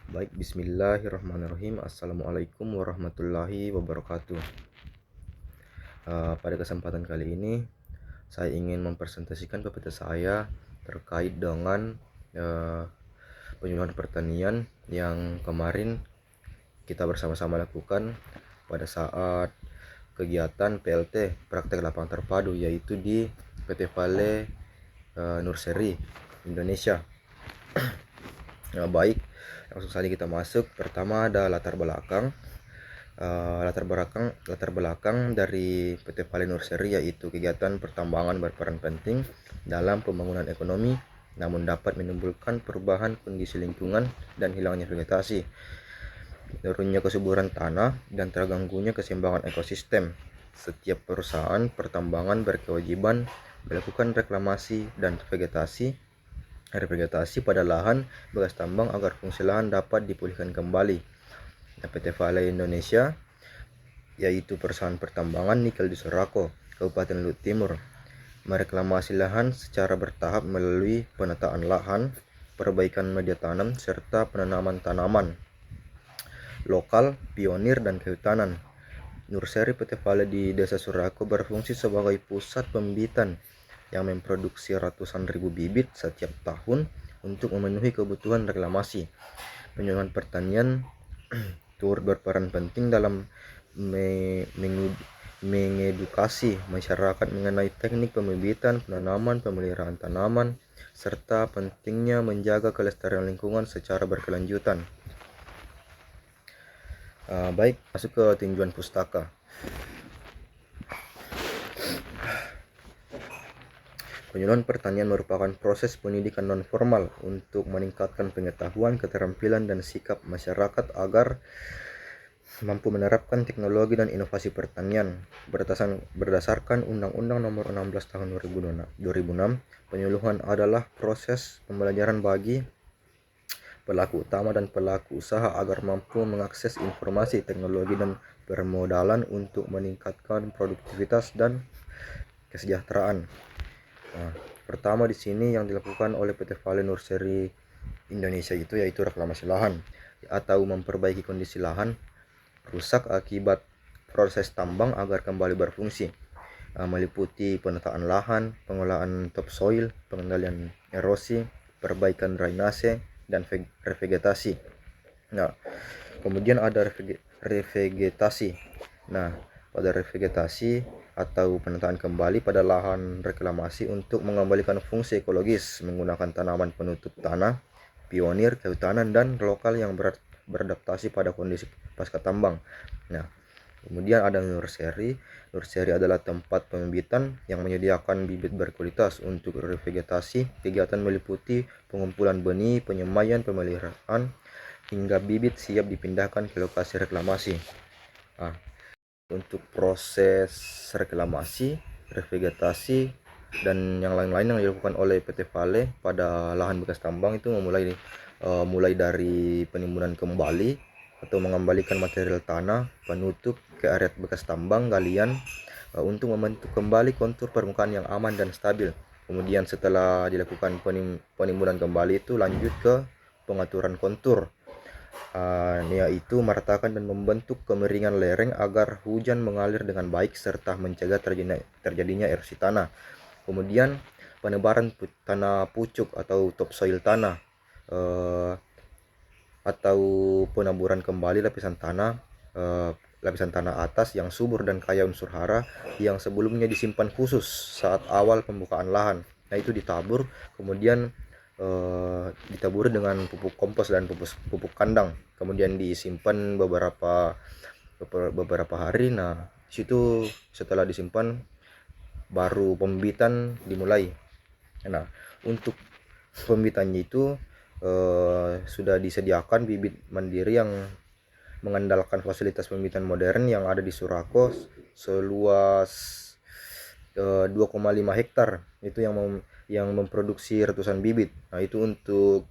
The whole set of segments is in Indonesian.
Baik, bismillahirrahmanirrahim. Assalamualaikum warahmatullahi wabarakatuh. Pada kesempatan kali ini, saya ingin mempresentasikan PPT saya terkait dengan penyuluhan pertanian yang kemarin kita bersama-sama lakukan pada saat kegiatan PLT Praktek Lapangan Terpadu, yaitu di PT Vale Nursery Indonesia. Baik, langsung saja kita masuk. Pertama ada latar belakang. Latar belakang dari PT Vale Nursery yaitu kegiatan pertambangan berperan penting dalam pembangunan ekonomi, namun dapat menimbulkan perubahan kondisi lingkungan dan hilangnya vegetasi, turunnya kesuburan tanah, dan terganggunya keseimbangan ekosistem. Setiap perusahaan pertambangan berkewajiban melakukan reklamasi dan revegetasi pada lahan bekas tambang agar fungsi lahan dapat dipulihkan kembali. PT Vale Indonesia yaitu perusahaan pertambangan nikel di Sorako, Kabupaten Luhut Timur, mereklamasi lahan secara bertahap melalui penataan lahan, perbaikan media tanam, serta penanaman tanaman lokal, pionir, dan kehutanan. Nursery PT Vale di Desa Sorako berfungsi sebagai pusat pembibitan yang memproduksi ratusan ribu bibit setiap tahun untuk memenuhi kebutuhan reklamasi. Penyuluhan pertanian turut berperan penting dalam mengedukasi masyarakat mengenai teknik pembibitan, penanaman, pemeliharaan tanaman, serta pentingnya menjaga kelestarian lingkungan secara berkelanjutan. Baik, masuk ke tinjauan pustaka. Penyuluhan pertanian merupakan proses pendidikan non-formal untuk meningkatkan pengetahuan, keterampilan, dan sikap masyarakat agar mampu menerapkan teknologi dan inovasi pertanian. Berdasarkan Undang-Undang Nomor 16 Tahun 2006, penyuluhan adalah proses pembelajaran bagi pelaku utama dan pelaku usaha agar mampu mengakses informasi, teknologi, dan permodalan untuk meningkatkan produktivitas dan kesejahteraan. Pertama di sini yang dilakukan oleh PT Vale Nursery Indonesia yaitu reklamasi lahan atau memperbaiki kondisi lahan rusak akibat proses tambang agar kembali berfungsi, meliputi penataan lahan, pengolahan topsoil, pengendalian erosi, perbaikan drainase, dan revegetasi. Kemudian ada revegetasi. Pada revegetasi atau penataan kembali pada lahan reklamasi untuk mengembalikan fungsi ekologis menggunakan tanaman penutup tanah, pionir, kehutanan, dan lokal yang beradaptasi pada kondisi pasca tambang. Kemudian ada nursery. Nursery adalah tempat pembibitan yang menyediakan bibit berkualitas untuk revegetasi. Kegiatan meliputi pengumpulan benih, penyemaian, pemeliharaan, hingga bibit siap dipindahkan ke lokasi reklamasi. Untuk proses reklamasi, revegetasi, dan yang lain-lain yang dilakukan oleh PT Vale pada lahan bekas tambang itu mulai dari penimbunan kembali atau mengembalikan material tanah penutup ke area bekas tambang galian untuk membentuk kembali kontur permukaan yang aman dan stabil. Kemudian setelah dilakukan penimbunan kembali itu lanjut ke pengaturan kontur, yaitu meratakan dan membentuk kemiringan lereng agar hujan mengalir dengan baik serta mencegah terjadinya erosi tanah. Kemudian penebaran tanah pucuk atau topsoil tanah, atau penaburan kembali lapisan tanah atas yang subur dan kaya unsur hara yang sebelumnya disimpan khusus saat awal pembukaan lahan. Itu ditabur, kemudian ditaburi dengan pupuk kompos dan pupuk kandang, kemudian disimpan beberapa hari. Situ setelah disimpan baru pembibitan dimulai. Untuk pembibitannya itu sudah disediakan bibit mandiri yang mengandalkan fasilitas pembibitan modern yang ada di Sorako seluas 2,5 hektar itu yang memproduksi ratusan bibit. Itu untuk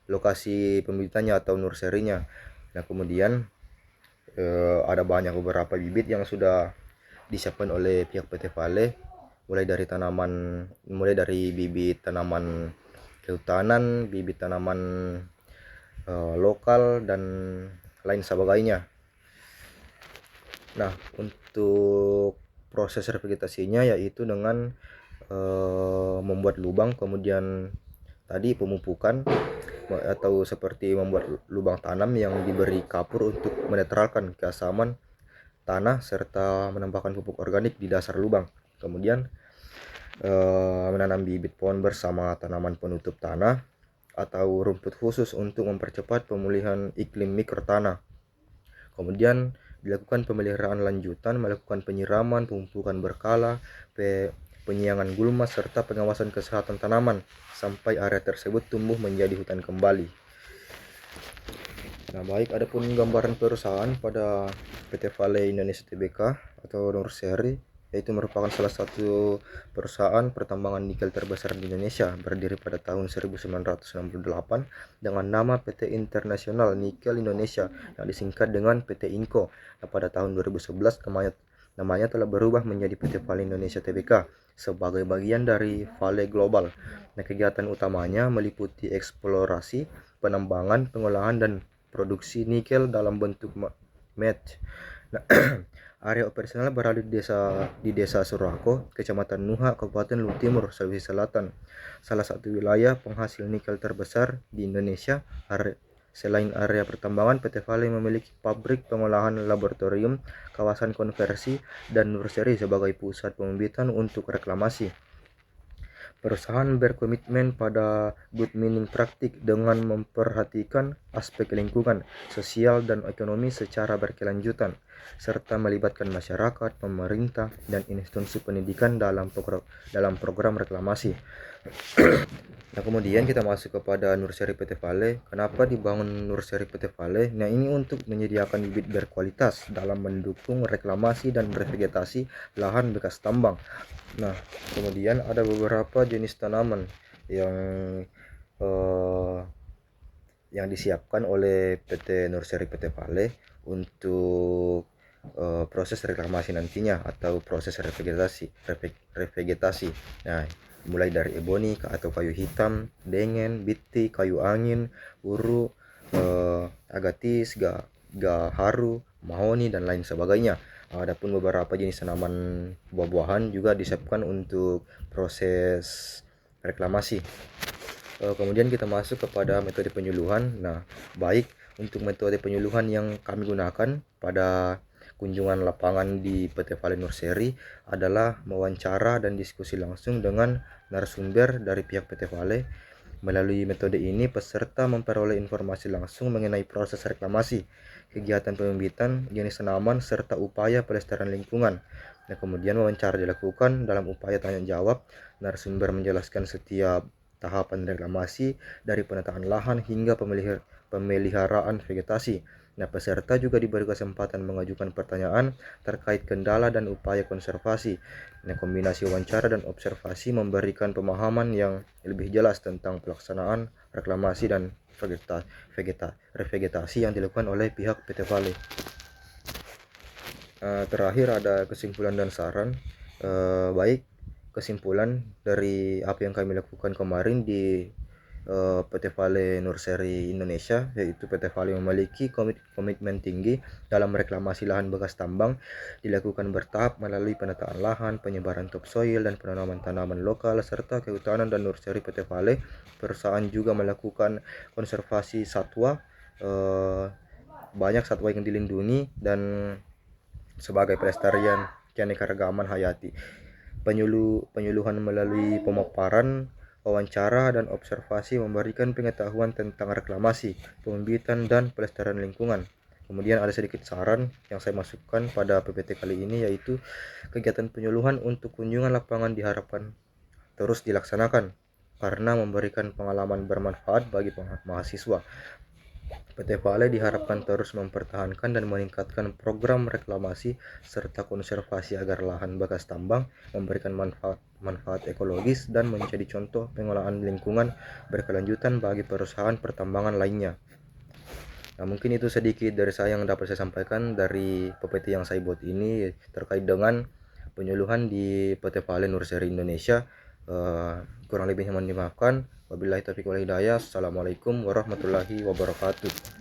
lokasi pembibitannya atau nurserynya. Kemudian ada banyak beberapa bibit yang sudah disiapkan oleh pihak PT Vale, mulai dari bibit tanaman kehutanan, bibit tanaman lokal dan lain sebagainya. Nah, untuk proses revegetasinya yaitu dengan membuat lubang, kemudian tadi pemupukan atau seperti membuat lubang tanam yang diberi kapur untuk menetralkan keasaman tanah serta menambahkan pupuk organik di dasar lubang. Kemudian menanam bibit pohon bersama tanaman penutup tanah atau rumput khusus untuk mempercepat pemulihan iklim mikrotanah. Kemudian dilakukan pemeliharaan lanjutan, melakukan penyiraman, pemupukan berkala, penyiangan gulma, serta pengawasan kesehatan tanaman sampai area tersebut tumbuh menjadi hutan kembali. Nah, baik, adapun gambaran perusahaan pada PT Vale Indonesia Tbk atau Nurseri, yaitu merupakan salah satu perusahaan pertambangan nikel terbesar di Indonesia, berdiri pada tahun 1968 dengan nama PT Internasional Nikel Indonesia yang disingkat dengan PT Inco. Nah, pada tahun 2011 namanya telah berubah menjadi PT Vale Indonesia Tbk sebagai bagian dari Vale Global. Nah, kegiatan utamanya meliputi eksplorasi, penambangan, pengolahan, dan produksi nikel dalam bentuk match. Nah, area operasional berada di desa Surako, Kecamatan Nuha, Kabupaten Luwu Timur, Sulawesi Selatan. Salah satu wilayah penghasil nikel terbesar di Indonesia. Selain area pertambangan, PT Vale memiliki pabrik pengolahan, laboratorium, kawasan konversi, dan nursery sebagai pusat pembibitan untuk reklamasi. Perusahaan berkomitmen pada good mining praktik dengan memperhatikan aspek lingkungan, sosial, dan ekonomi secara berkelanjutan, serta melibatkan masyarakat, pemerintah, dan institusi pendidikan dalam program reklamasi. Nah, kemudian kita masuk kepada nursery PT Vale. Kenapa dibangun nursery PT Vale? Nah, ini untuk menyediakan bibit berkualitas dalam mendukung reklamasi dan revegetasi lahan bekas tambang. Nah, kemudian ada beberapa jenis tanaman yang disiapkan oleh PT Nursery PT Vale untuk proses reklamasi nantinya atau proses revegetasi. Nah, mulai dari eboni atau kayu hitam, dengen, biti, kayu angin, uru, agatis, gaharu, mahoni, dan lain sebagainya. Adapun beberapa jenis tanaman buah-buahan juga disiapkan untuk proses reklamasi. Kemudian kita masuk kepada metode penyuluhan. Nah, baik, untuk metode penyuluhan yang kami gunakan pada kunjungan lapangan di PT Vale Nursery adalah mewawancara dan diskusi langsung dengan narasumber dari pihak PT Vale. Melalui metode ini, peserta memperoleh informasi langsung mengenai proses reklamasi, kegiatan pembibitan, jenis tanaman, serta upaya pelestarian lingkungan. Nah, kemudian wawancara dilakukan dalam upaya tanya jawab. Narasumber menjelaskan setiap tahapan reklamasi dari penataan lahan hingga pemeliharaan vegetasi. Nah, peserta juga diberi kesempatan mengajukan pertanyaan terkait kendala dan upaya konservasi. Nah, kombinasi wawancara dan observasi memberikan pemahaman yang lebih jelas tentang pelaksanaan reklamasi dan revegetasi yang dilakukan oleh pihak PT Vale. Terakhir ada kesimpulan dan saran. Baik, kesimpulan dari apa yang kami lakukan kemarin di PT Vale Nursery Indonesia, yaitu PT Vale memiliki komitmen tinggi dalam reklamasi lahan bekas tambang, dilakukan bertahap melalui penataan lahan, penyebaran topsoil, dan penanaman tanaman lokal, serta kehutanan dan nursery PT Vale. Perusahaan juga melakukan konservasi satwa, banyak satwa yang dilindungi, dan sebagai pelestarian keanekaragaman hayati. Penyuluhan melalui pemaparan, wawancara, dan observasi memberikan pengetahuan tentang reklamasi, pembibitan, dan pelestarian lingkungan. Kemudian ada sedikit saran yang saya masukkan pada PPT kali ini, yaitu kegiatan penyuluhan untuk kunjungan lapangan diharapkan terus dilaksanakan karena memberikan pengalaman bermanfaat bagi mahasiswa. PT Vale diharapkan terus mempertahankan dan meningkatkan program reklamasi serta konservasi agar lahan bekas tambang memberikan manfaat ekologis dan menjadi contoh pengelolaan lingkungan berkelanjutan bagi perusahaan pertambangan lainnya. Nah, mungkin itu sedikit dari saya yang dapat saya sampaikan dari PPT yang saya buat ini terkait dengan penyuluhan di PT Vale Nursery Indonesia. Kurang lebihnya mohon dimaafkan. Wabillahi taufiq wal hidayah. Assalamualaikum warahmatullahi wabarakatuh.